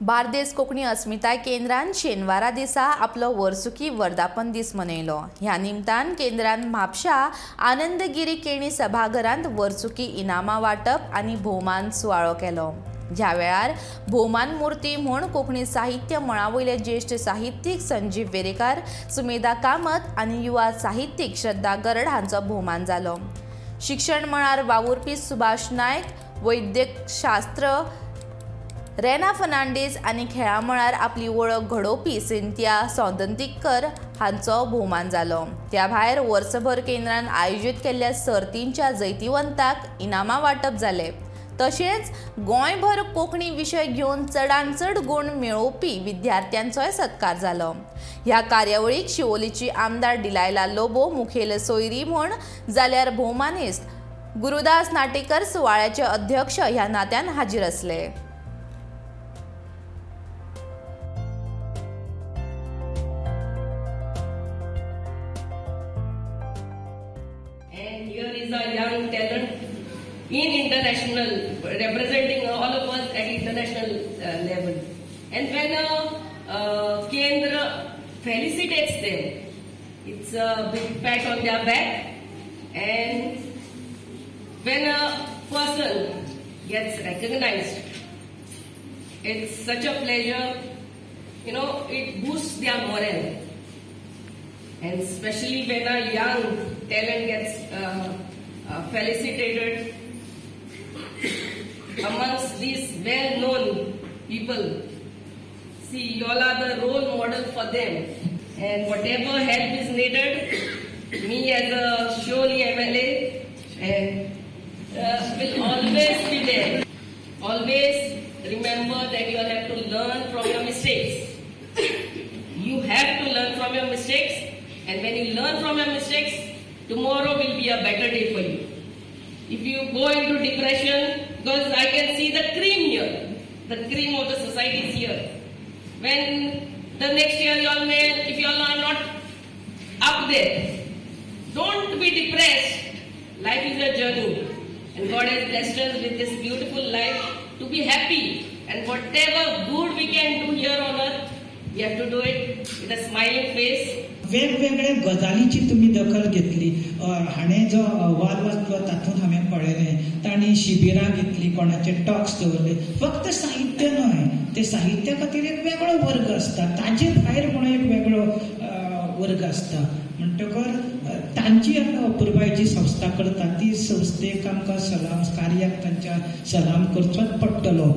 बार्देस कोंकणी अस्मिताय केंद्रान शेनवारा दिसा आपलो वर्सुकी वर्धापन दीस मनयलो। ह्या निमतान केंद्रान म्हापशा आनंदगिरी केणी सभाघरांत वर्सुकी इनामां वाटप आनी भोवमान सुवाळो केलो। ह्या वेळार भोवमान मूर्ती म्हूण कोंकणी साहित्य मळावयले ज्येष्ठ साहित्यीक संजीव वेरेकार, सुमेधा कामत आनी युवा साहित्यीक श्रद्धा गरड हांचो भोवमान जालो। शिक्षण मळार वावुरपी सुभाष नायक, वैद्यक शास्त्र रेना फर्नांडीस आनी खेळा मळार आपली वळख घडोवपी सिंथिया सौंदंतीकर हांचो भोवमान जालो। त्या भायर वर्सभर केंद्रान आयोजीत केल्ल्या सर्तींच्या जैतिवंतांक इनामां वांटप जाले। तशेंच गोंयभर कोंकणी विशय घेवन चडांत चड गुण मेळोवपी विद्यार्थ्यांचोय सत्कार जालो। ह्या कार्यावळीक शिवोलीची आमदार डिलायला लोबो मुखेल सोयरी म्हूण जाल्यार भोवमानिस्त गुरुदास नाटेकर सुवाळ्याचे अध्यक्ष ह्या नात्यान हाजीर आसले। And here is a young talent in international, representing all of us at international level. And when Kendra felicitates them, it's a big pat on their back. And when a person gets recognized, it's such a pleasure. You know, it boosts their morale. And especially when a young talent gets felicitated amongst these well-known people. See, you all are the role model for them. And whatever help is needed, me as a Shivoli MLA will always be there. Always remember that you all have to learn from your mistakes. You have to learn from your mistakes. And when you learn from your mistakes, tomorrow will be a better day for you. If you go into depression, because I can see the cream here, the cream of the society is here. When the next year you all may, if you all are not up there, don't be depressed. Life is a journey. And God has blessed us with this beautiful life to be happy. And whatever good we can do here on earth, we have to do it with a smiling face. वेगवेगळ्या गजालींची तुम्ही दखल घेतली। हाणें जो अहवाल वाचलो तातूंत हांवें पळयलें तांणी शिबिरां घेतली, कोणाचे टॉक्स दवरले। फक्त साहित्य न्हय, ते साहित्या खातीर एक वेगळो वर्ग आसता, ताजे भायर म्हणून एक वेगळो वर्ग आसता। म्हणटकर तांची आतां अपुर्बाई जी संस्था करता ती संस्थेक आमकां सलाम, कार्याक तांच्या सलाम करचोच पडटलो।